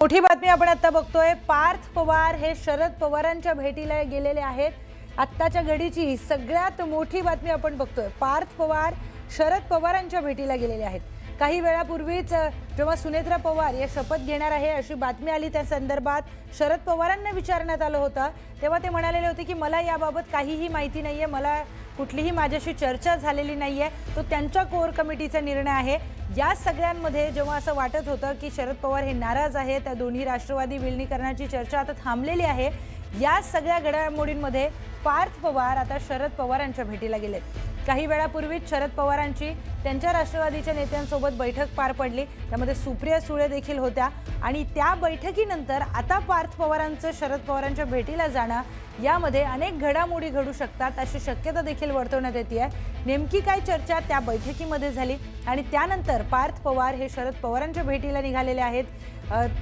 मोठी बातमी आपण आता बघतोय। पार्थ पवार हे शरद पवारांच्या भेटीला गेलेले आहेत। आत्ताच्या घडीची सगळ्यात मोठी बातमी आपण बघतोय। पार्थ पवार शरद पवारांच्या भेटीला गेलेले आहेत। काही वेळापूर्वीच जेव्हा सुनेत्रा पवार या शपथ घेणार आहे अशी बातमी आली, त्या संदर्भात शरद पवारांना विचारण्यात आलं होतं, तेव्हा ते म्हणालेले होते की मला याबाबत काहीही माहिती नाहीये, मला कुठलीही माझ्याशी चर्चा झालेली नाहीये, तो त्यांच्या कोर कमिटीचा निर्णय आहे। या सगळ्यांमध्ये जेव्हा असं वाटत होतं की शरद पवार हे नाराज आहेत, त्या दोन्ही राष्ट्रवादी विलीनीकरणाची चर्चा आता थांबलेली आहे, या सगळ्या घडामोडींमध्ये पार्थ पवार आता शरद पवारांच्या भेटीला गेलेत। काही वेळापूर्वीच शरद पवारांची त्यांच्या राष्ट्रवादीच्या नेत्यांसोबत बैठक पार पडली, त्यामध्ये सुप्रिया सुळे देखील होत्या आणि त्या बैठकीनंतर आता पार्थ पवारांचं शरद पवारांच्या भेटीला जाणं, यामध्ये अनेक घडामोडी घडू शकतात अशी शक्यता देखील वर्तवण्यात येते। नेमकी काय चर्चा त्या बैठकीमध्ये झाली आणि त्यानंतर पार्थ पवार हे शरद पवारांच्या भेटीला निघालेले आहेत,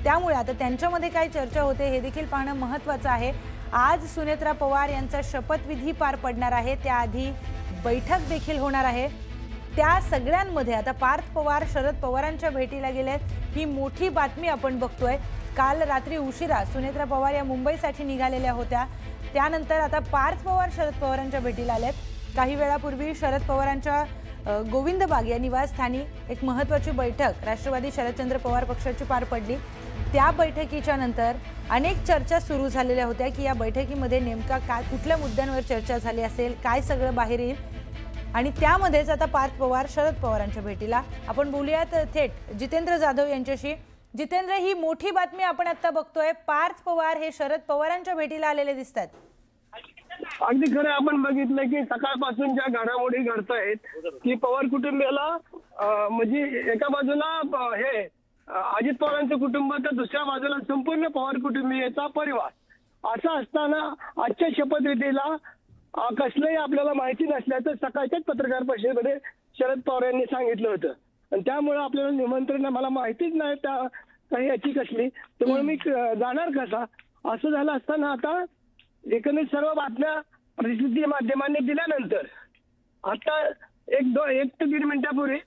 त्यामुळे आता त्यांच्यामध्ये काय चर्चा होते हे देखील पाहणं महत्त्वाचं आहे। आज सुनेत्रा पवार यांचा शपथविधी पार पडणार आहे, त्याआधी बैठक देखील होणार आहे। त्या सगळ्यांमध्ये आता पार्थ पवार शरद पवारांच्या भेटीला गेलेत, ही मोठी बातमी आपण बघतोय। काल रात्री उशिरा सुनेत्रा पवार या मुंबईसाठी निघालेल्या होत्या, त्यानंतर आता पार्थ पवार शरद पवारांच्या भेटीला आलेत। काही वेळापूर्वी शरद पवारांच्या गोविंदबाग या निवासस्थानी एक महत्त्वाची बैठक राष्ट्रवादी शरदचंद्र पवार पक्षाची पार पडली। त्या बैठकीच्या नंतर अनेक चर्चा सुरू झालेल्या होत्या की या बैठकीमध्ये नेमका काय कुठल्या मुद्द्यांवर चर्चा झाली असेल, काय सगळं बाहेर येईल, आणि त्यामध्येच आता पार्थ पवार शरद पवारांच्या भेटीला। आपण बोलूयात थेट जितेंद्र जाधव यांच्याशी। जितेंद्र, ही मोठी बातमी आपण आता बघतोय, पार्थ पवार हे शरद पवारांच्या भेटीला आलेले दिसतात। अगदी खरं, आपण बघितलं की सकाळपासून ज्या घडामोडी घडतायत की पवार कुटुंबियाला म्हणजे एका बाजूला हे अजित पवारांचं कुटुंब, तर दुसऱ्या बाजूला संपूर्ण पवार कुटुंबीयाचा परिवार, असं असताना आजच्या शपथविधीला कसलंही आपल्याला माहिती नसल्याचं सकाळच्याच पत्रकार परिषदेमध्ये शरद पवार यांनी सांगितलं होतं, आणि त्यामुळे आपल्याला निमंत्रण मला माहितीच नाही त्या काही याची कसली, त्यामुळे मी जाणार कसा, असं झालं असताना आता एकंदरीत सर्व बातम्या प्रसिद्धी माध्यमांनी दिल्यानंतर आता एक ते दीड मिनिटापूर्वी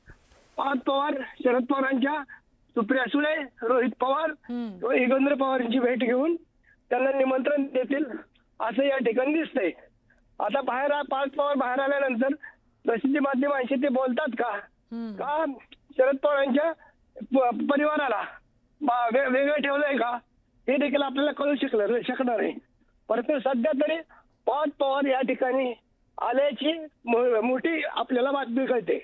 पार्थ पवार शरद पवारांच्या सुप्रिया सुळे, रोहित पवार, योगेंद्र पवार यांची भेट घेऊन त्यांना निमंत्रण देतील असं या ठिकाणी दिसतंय। आता पार्थ पवार बाहेर आल्यानंतर प्रसिद्धी माध्यमांशी ते बोलतात का शरद पवारांच्या परिवाराला वेगळं ठेवलंय का, हे देखील आपल्याला कळू शकणार आहे। परंतु सध्या तरी पार्थ पवार या ठिकाणी आल्याची मोठी आपल्याला बातमी कळते।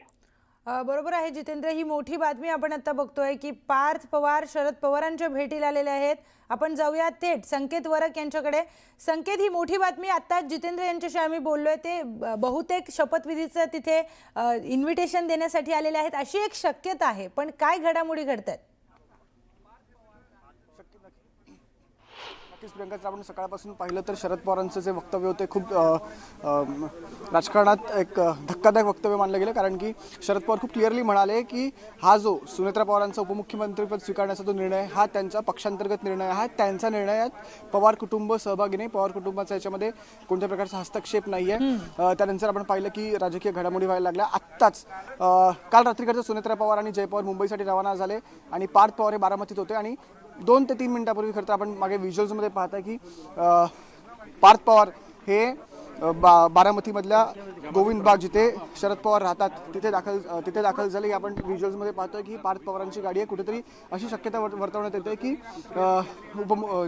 बरोबर आहे जितेंद्र, ही मोठी बातमी आपण आता बघतोय की पार्थ पवार शरद पवारांच्या भेटीला आलेले आहेत। आपण जाऊया थेट संकेत वरक यांच्याकडे। संकेत, ही मोठी बातमी आता जितेंद्र यांच्याशी आम्ही बोललोय, ते बहुतेक शपथविधीचं तिथे इन्व्हिटेशन देण्यासाठी आलेले आहेत अशी एक शक्यता आहे, पण काय घडामोडी घडतात? नक्कीच प्रियंका, आपण सकाळपासून पाहिलं तर शरद पवारांचं जे वक्तव्य होते खूप राजकारणात एक धक्कादायक वक्तव्य मानलं गेलं, कारण की शरद पवार खूप क्लिअरली म्हणाले की हा जो सुनेत्रा पवारांचा उपमुख्यमंत्रीपद स्वीकारण्याचा जो निर्णय हा त्यांचा पक्षांतर्गत निर्णय आहे, त्यांचा निर्णय आहे, पवार कुटुंब सहभागी नाही, पवार कुटुंबाचा याच्यामध्ये कोणत्या प्रकारचा हस्तक्षेप नाही आहे। त्यानंतर आपण पाहिलं की राजकीय घडामोडी व्हायला लागल्या। आत्ताच काल रात्रीकडचं सुनेत्रा पवार आणि जय पवार मुंबईसाठी रवाना झाले आणि पार्थ पवार हे बारामतीत होते, आणि 2 ते 3 मिनिटापूर्वी खरं तर आपण मागे व्हिज्युअल्समध्ये पाहता की पार्थ पवार हे बारामतीमधल्या गोविंदबाग जिथे शरद पवार राहतात तिथे दाखल झाले। आपण व्हिज्युअल्समध्ये पाहतोय की पार्थ पवारांची गाडी आहे। कुठेतरी अशी शक्यता वर्तवण्यात येते की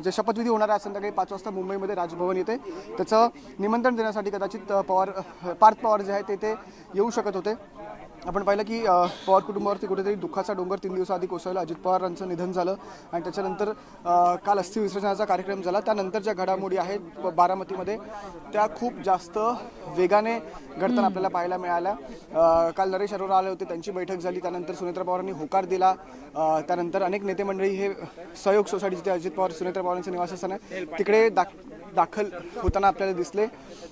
जे शपथविधी होणार आहे संध्याकाळी 5 वाजता मुंबईमध्ये राजभवन येते, त्याचं निमंत्रण देण्यासाठी कदाचित पार्थ पवार जे आहे ते येऊ शकत होते। आपण पाहिलं की पवार कुटुंबावरती कुठेतरी दुःखाचा डोंगर 3 दिवसाआधी कोसळला। अजित पवारांचं निधन झालं आणि त्याच्यानंतर काल अस्थि विसर्जनाचा कार्यक्रम झाला। त्यानंतर ज्या घडामोडी आहेत बारामतीमध्ये त्या खूप जास्त वेगाने घडताना आपल्याला पाहायला मिळाल्या। काल नरेश अरोरा आले होते, त्यांची बैठक झाली, त्यानंतर सुनेत्रा पवारांनी होकार दिला, त्यानंतर अनेक नेते मंडळी हे सहयोग सोसायटी जिथे अजित पवार सुनेत्रा पवारांचं निवासस्थान आहे तिकडे दाखल होताना आपल्याला दिसले।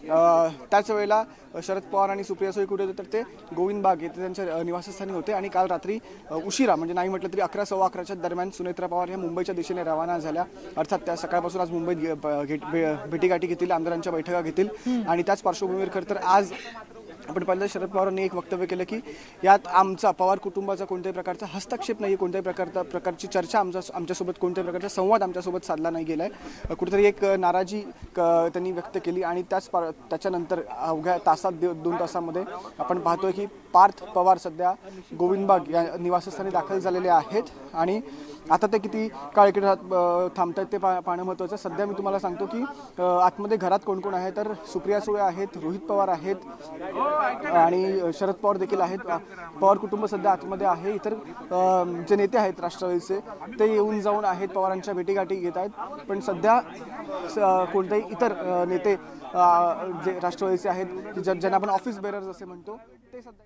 त्याच वेळेला शरद पवार आणि सुप्रिया सुळे कुठे होते तर ते गोविंदबाग येथे त्यांच्या निवासस्थानी होते, आणि काल रात्री उशिरा म्हणजे नाही म्हटलं तरी 11 सव्वा 11च्या दरम्यान सुनेत्रा पवार ह्या मुंबईच्या दिशेने रवाना झाल्या। अर्थात त्या सकाळपासून आज मुंबईत भेटीगाठी घेतील, आमदारांच्या बैठका घेतील, आणि त्याच पार्श्वभूमीवर खरं तर आज आपण पाहिलं शरद पवारांनी एक वक्तव्य केलं की यात आमचा पवार कुटुंबाचा कोणत्याही प्रकारचा हस्तक्षेप नाही, कोणत्याही प्रकारची चर्चा आमच्यासोबत कोणत्याही प्रकारचा संवाद आमच्यासोबत साधला नाही गेला आहे. कुठेतरी एक नाराजी त्यांनी व्यक्त केली आणि त्याच्यानंतर अवघ्या तासात 2 तासामध्ये आपण पाहतोय की पार्थ पवार सध्या गोविंदबाग या निवासस्थानी दाखल झालेले आहेत आणि आता ते किती काळ इकडे थांबत आहेत ते पाहणं महत्त्वाचं. सध्या मी तुम्हाला सांगतो की आतमध्ये घरात कोण कोण आहे तर सुप्रिया सुळे आहेत, रोहित पवार आहेत आणि शरद पवार देखील आहेत. पवार कुटुंब सध्या आतमध्ये आहे. इतर जे नेते आहेत राष्ट्रवादीचे ते येऊन जाऊन आहेत, पवारांच्या भेटीगाठी घेत आहेत. पण सध्या कोणतेही इतर नेते जे राष्ट्रवादीचे आहेत ज्यांना आपण ऑफिस बेरर्स असे म्हणतो ते सध्या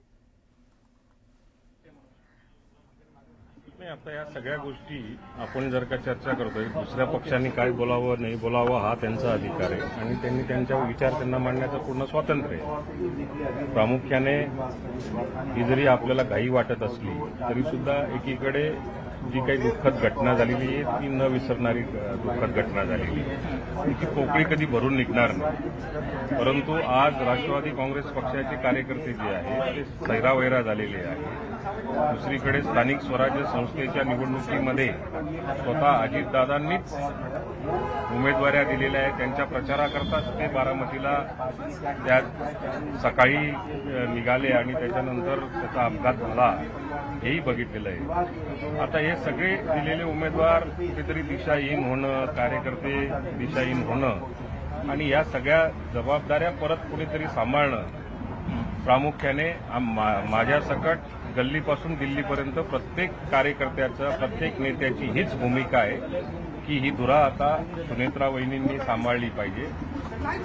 नाही. आता या सगळ्या गोष्टी आपण जर का चर्चा करतोय, दुसऱ्या पक्षांनी काय बोलावं नाही बोलावं हा त्यांचा अधिकार आहे आणि त्यांनी त्यांचा विचार त्यांना मांडण्याचं पूर्ण स्वातंत्र्य आहे. प्रामुख्याने ही जरी आपल्याला घाई वाटत असली तरी सुद्धा एकीकडे जी काही दुःखद घटना झालेली आहे ती न विसरणारी दुःखद घटना झालेली आहे. ती पोकळी कधी भरून निघणार नाही. परंतु आज राष्ट्रवादी काँग्रेस पक्षाचे कार्यकर्ते जे आहेत ते सैरावैरा झालेले आहेत. दुसरीकडे स्थानिक स्वराज्य संस्थेच्या निवडणुकीमध्ये स्वतः अजितदादांनीच उमेदवाऱ्या दिलेल्या आहेत. त्यांच्या प्रचाराकरताच ते बारामतीला त्या सकाळी निघाले आणि त्याच्यानंतर त्याचा अपघात झाला हेही बघितलेलं आहे. आता हे सगळे दिलेले उमेदवार कुठेतरी दिशाहीन होणं, कार्यकर्ते दिशाहीन होणं आणि या सगळ्या जबाबदाऱ्या परत कुणीतरी सांभाळणं, प्रामुख्याने माझ्या सकट गल्लीपासून दिल्लीपर्यंत प्रत्येक कार्यकर्त्याचं, प्रत्येक नेत्याची हीच भूमिका आहे की ही धुरा आता सुनेत्रा वहिनींनी सांभाळली पाहिजे.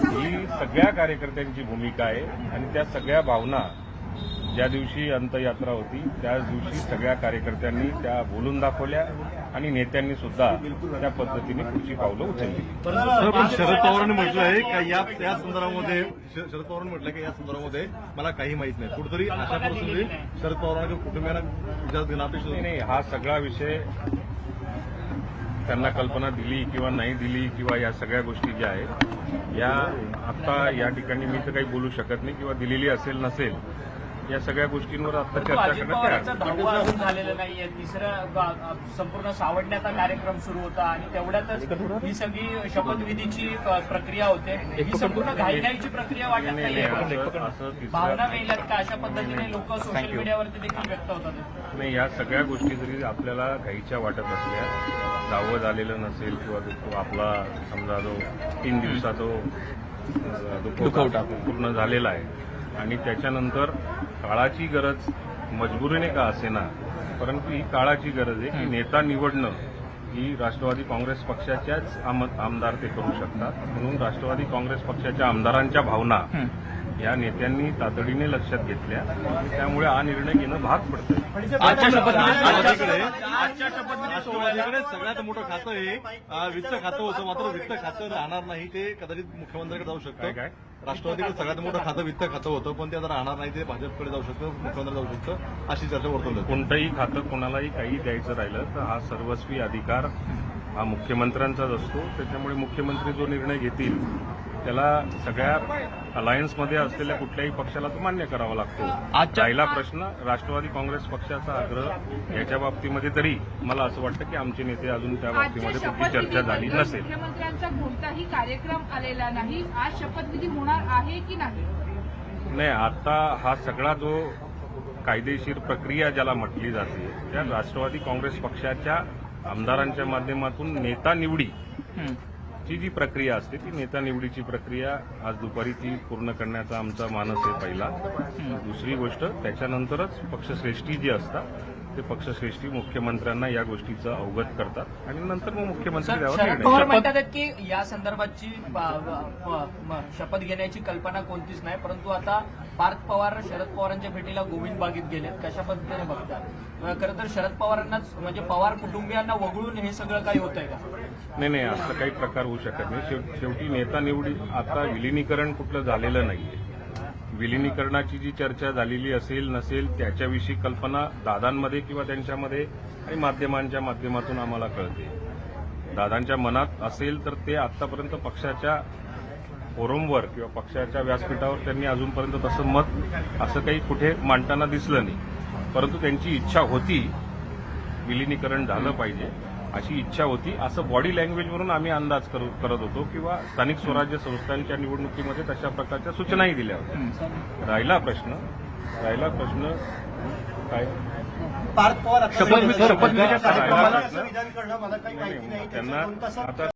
ही सगळ्या कार्यकर्त्यांची भूमिका आहे आणि त्या सगळ्या भावना ज्या दिवशी अंत्ययात्रा होती त्याच दिवशी सगळ्या कार्यकर्त्यांनी त्या बोलून दाखवल्या आणि नेत्यांनी सुद्धा त्या पद्धतीने पुढची पावलं उचलली. शरद पवारांनी म्हटलं आहे का या संदर्भामध्ये शरद पवारांनी म्हटलं की या संदर्भामध्ये मला काही माहित नाही. कुठेतरी अशा परिस्थितीत शरद पवारांना कुटुंबियांना विचारात घेणं अपेक्षित नाही. हा सगळा विषय त्यांना कल्पना दिली किंवा नाही दिली किंवा या सगळ्या गोष्टी ज्या आहेत या आता या ठिकाणी मी तर काही बोलू शकत नाही किंवा दिलेली असेल नसेल या सगळ्या गोष्टींवर आता चर्चा करण्यात 10वा अजून झालेलं नाहीये. तिसरा संपूर्ण सावडण्याचा कार्यक्रम सुरू होता आणि तेवढ्यातच ही सगळी शपथविधीची प्रक्रिया होते. ही संपूर्ण घाईघाईची प्रक्रिया वाटत नाहीये. भावना मिळतात का अशा पद्धतीने लोक सोशल मीडियावरती देखील व्यक्त होतात. नाही. या सगळ्या गोष्टी जरी आपल्याला घाईच्या वाटत असल्या, 10वं झालेलं नसेल किंवा तो आपला समजा जो 3 दिवसाचा दुखवटा पूर्ण झालेला आहे आणि त्याच्यानंतर काळाची गरज मजबुरीने का असेना परंतु ही काळाची गरज आहे की नेता निवडणं ही राष्ट्रवादी काँग्रेस पक्षाच्याच आमदार ते करू शकतात. म्हणून राष्ट्रवादी काँग्रेस पक्षाच्या आमदारांच्या भावना या नेत्यांनी तातडीने लक्षात घेतल्या. त्यामुळे हा निर्णय घेणं भाग पडतं. राष्ट्रवादीकडे सगळ्यात मोठं खातं हे वित्त खातं होतं. मात्र वित्त खातं राहणार नाही. ते कदाचित मुख्यमंत्र्याकडे जाऊ शकतं. काय राष्ट्रवादीकडे सगळ्यात मोठं खातं वित्त खातं होतं पण ते आता राहणार नाही. ते भाजपकडे जाऊ शकतं, मुख्यमंत्री जाऊ शकतं अशी चर्चा वर्तवली. कोणतंही खातं कोणालाही काही द्यायचं राहिलं तर हा सर्वस्वी अधिकार हा मुख्यमंत्र्यांचाच असतो. त्याच्यामुळे मुख्यमंत्री जो निर्णय घेतील त्याला सगळ्या अलायन्समध्ये असलेल्या कुठल्याही पक्षाला तो मान्य करावा लागतो. राहिला प्रश्न राष्ट्रवादी काँग्रेस पक्षाचा आग्रह याच्या बाबतीमध्ये तरी मला असं वाटतं की आमचे नेते अजून त्या बाबतीमध्ये कुठली चर्चा झाली नसेल. मुख्यमंत्र्यांचा कोणताही कार्यक्रम आलेला नाही. आज शपथविधी होणार आहे की नाही? नाही. आता हा सगळा जो कायदेशीर प्रक्रिया ज्याला म्हटली जाते त्या राष्ट्रवादी काँग्रेस पक्षाच्या आमदारांच्या माध्यमातून नेता निवडी ची जी प्रक्रिया असते ती नेता निवडीची प्रक्रिया आज दुपारी ती पूर्ण करण्याचा आमचा मानस आहे पहिला. दुसरी गोष्ट त्याच्यानंतरच पक्षश्रेष्ठी जी असतात ते पक्षश्रेष्ठी मुख्यमंत्र्यांना या गोष्टीचं अवगत करतात आणि नंतर मग मुख्यमंत्री त्यावर शरद निर्णय पवार घेतात. म्हणतात की या संदर्भातची शपथ घेण्याची कल्पना कोणतीच नाही. परंतु आता पार्थ पवार शरद पवारांच्या भेटीला गोविंद बागेत गेलेत. कशा पद्धतीने बघतात? खरं तर शरद पवारांनाच म्हणजे पवार कुटुंबियांना वगळून हे सगळं काही होतंय का? नाही. असं काही प्रकार होऊ शकत नाही. शेवटी नेता निवडी आता विलिनीकरण कुठलं झालेलं नाहीये. विलिनीकरणाची जी चर्चा झालेली असेल नसेल त्याच्याविषयी कल्पना दादांमध्ये किंवा त्यांच्यामध्ये आणि माध्यमांच्या माध्यमातून आम्हाला कळते. दादांच्या मनात असेल तर ते आतापर्यंत पक्षाच्या फोरमवर किंवा पक्षाच्या व्यासपीठावर त्यांनी अजूनपर्यंत तसं मत असं काही कुठे मांडताना दिसलं नाही. परंतु त्यांची इच्छा होती विलिनीकरण झालं पाहिजे अशी इच्छा होती, असं बॉडी लँग्वेजवरून आम्ही अंदाज करत होतो किंवा स्थानिक स्वराज्य संस्थांच्या निवडणुकीमध्ये तशा प्रकारच्या सूचनाही दिल्या होत्या. राहिला प्रश्न काय पार्थ पवार शपथविधीच्या कार्यक्रमाला त्यांना आता